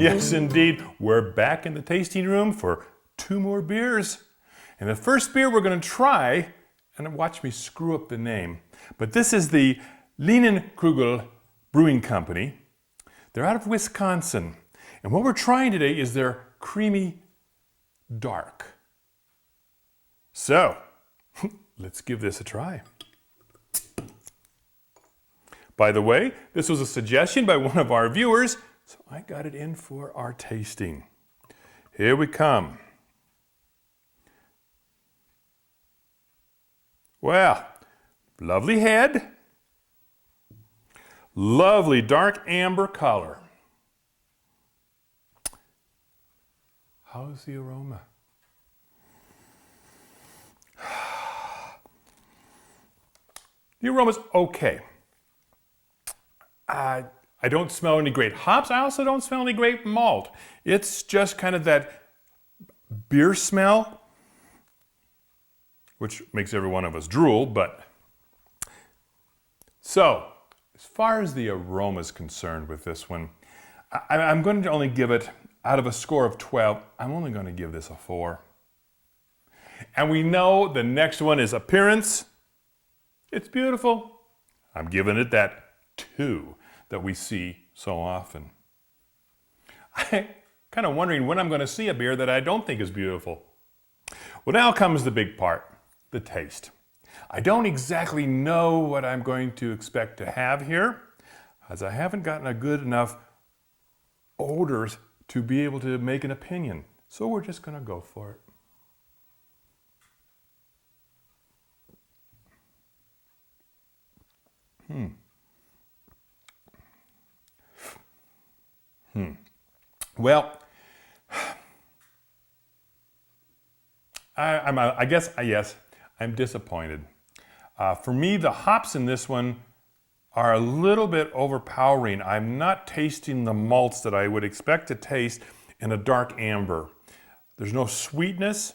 Yes, indeed. We're back in the tasting room for 2 more beers. And the first beer we're going to try, and watch me screw up the name, but this is the Lehnenkugel Brewing Company. They're out of Wisconsin. And what we're trying today is their creamy dark. So, let's give this a try. By the way, this was a suggestion by one of our viewers, so I got it in for our tasting. Here we come. Well, lovely head, lovely dark amber color. How's the aroma? The aroma's okay. I don't smell any great hops. I also don't smell any great malt. It's just kind of that beer smell, which makes every one of us drool, but. So, as far as the aroma is concerned with this one, I'm going to only give it, out of a score of 12, I'm only going to give this a 4. And we know the next one is appearance. It's beautiful. I'm giving it that 2 that we see so often. I'm kind of wondering when I'm going to see a beer that I don't think is beautiful. Well, now comes the big part, the taste. I don't exactly know what I'm going to expect to have here, as I haven't gotten a good enough odors to be able to make an opinion. So we're just going to go for it. Well, I guess, yes, I'm disappointed. For me, the hops in this one are a little bit overpowering. I'm not tasting the malts that I would expect to taste in a dark amber. There's no sweetness.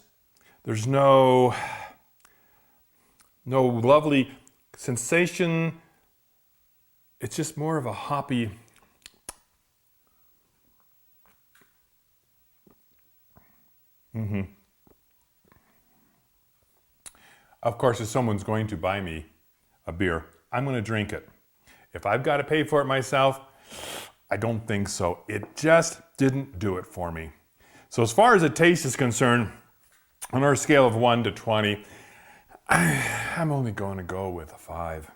There's no lovely sensation. It's just more of a hoppy. Of course, if someone's going to buy me a beer, I'm going to drink it. If I've got to pay for it myself, I don't think so. It just didn't do it for me. So as far as the taste is concerned, on our scale of 1 to 20, I'm only going to go with a 5.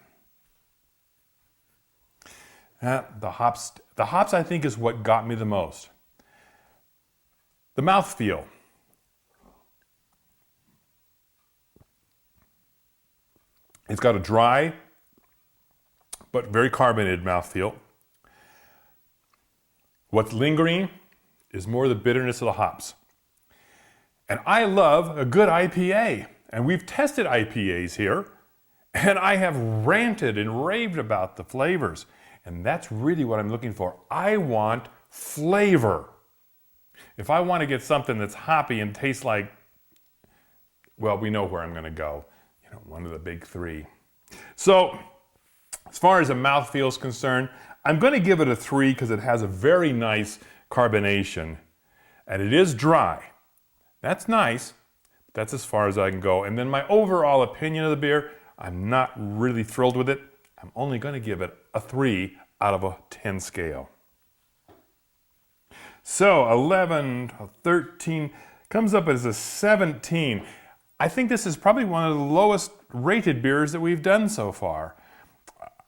The hops I think is what got me the most. The mouthfeel. It's got a dry, but very carbonated mouthfeel. What's lingering is more the bitterness of the hops. And I love a good IPA. And we've tested IPAs here, and I have ranted and raved about the flavors. And that's really what I'm looking for. I want flavor. If I want to get something that's hoppy and tastes like, well, we know where I'm going to go. You know, one of the big 3. So, as far as the mouthfeel is concerned, I'm going to give it a 3 because it has a very nice carbonation. And it is dry. That's nice. But that's as far as I can go. And then my overall opinion of the beer, I'm not really thrilled with it. I'm only going to give it a 3 out of a 10 scale. So 11, 13, comes up as a 17. I think this is probably one of the lowest rated beers that we've done so far.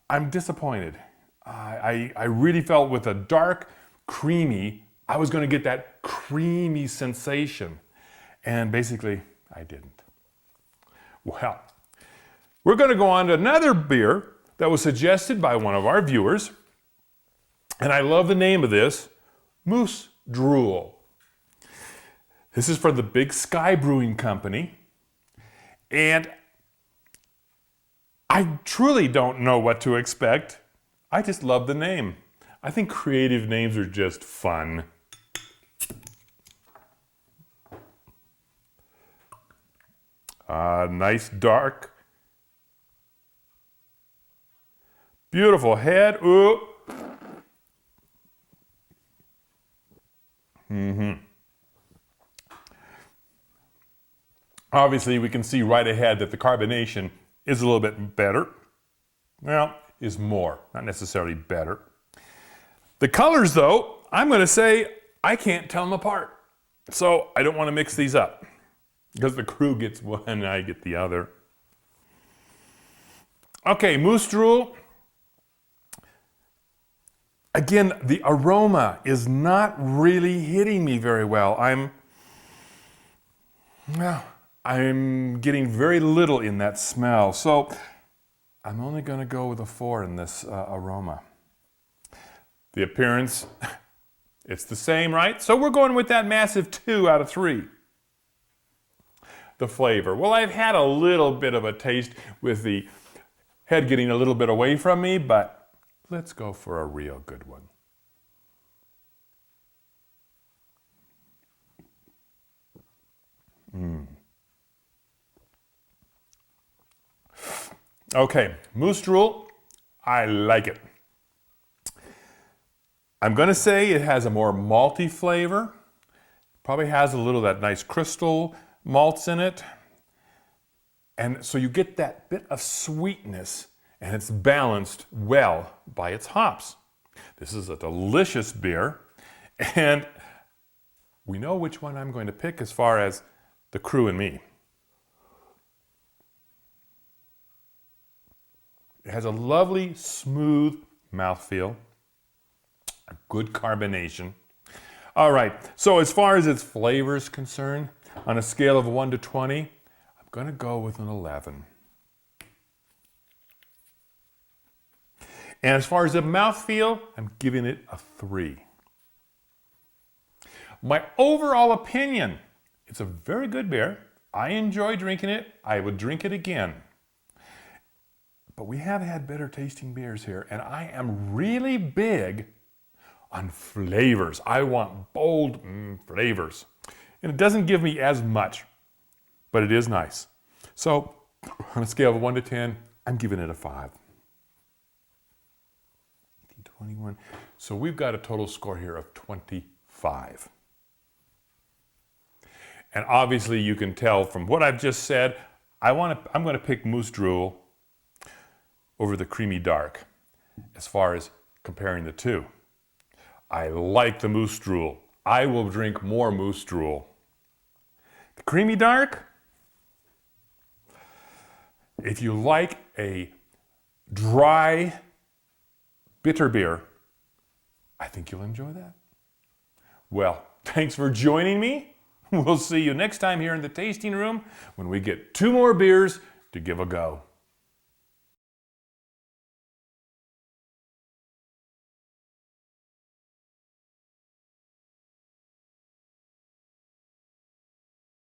I'm disappointed. I really felt with a dark, creamy, I was going to get that creamy sensation. And basically, I didn't. Well, we're going to go on to another beer that was suggested by one of our viewers. And I love the name of this, Moose Drool. This is from the Big Sky Brewing Company. And I truly don't know what to expect. I just love the name. I think creative names are just fun. Nice dark. Beautiful head. Ooh. Obviously, we can see right ahead that the carbonation is a little bit better. Well, is more, not necessarily better. The colors, though, I'm going to say I can't tell them apart. So I don't want to mix these up because the crew gets one and I get the other. Okay, Moose Drool. Again, the aroma is not really hitting me very well. I'm getting very little in that smell. So I'm only going to go with a 4 in this aroma. The appearance, it's the same, right? So we're going with that massive 2 out of 3. The flavor. Well, I've had a little bit of a taste with the head getting a little bit away from me, but let's go for a real good one. Okay, Moose Drool, I like it. I'm going to say it has a more malty flavor. Probably has a little of that nice crystal malts in it. And so you get that bit of sweetness, and it's balanced well by its hops. This is a delicious beer, and we know which one I'm going to pick as far as the crew and me. It has a lovely, smooth mouthfeel, a good carbonation. All right, so as far as its flavor is concerned, on a scale of 1 to 20, I'm going to go with an 11. And as far as the mouthfeel, I'm giving it a 3. My overall opinion, it's a very good beer. I enjoy drinking it. I would drink it again. But we have had better tasting beers here, and I am really big on flavors. I want bold flavors. And it doesn't give me as much, but it is nice. So on a scale of 1 to 10, I'm giving it a 5. 21. So we've got a total score here of 25. And obviously you can tell from what I've just said, I'm going to pick Moose Drool over the Creamy Dark as far as comparing the two. I like the Moose Drool. I will drink more Moose Drool. The Creamy Dark, if you like a dry, bitter beer, I think you'll enjoy that. Well, thanks for joining me. We'll see you next time here in the tasting room when we get 2 more beers to give a go.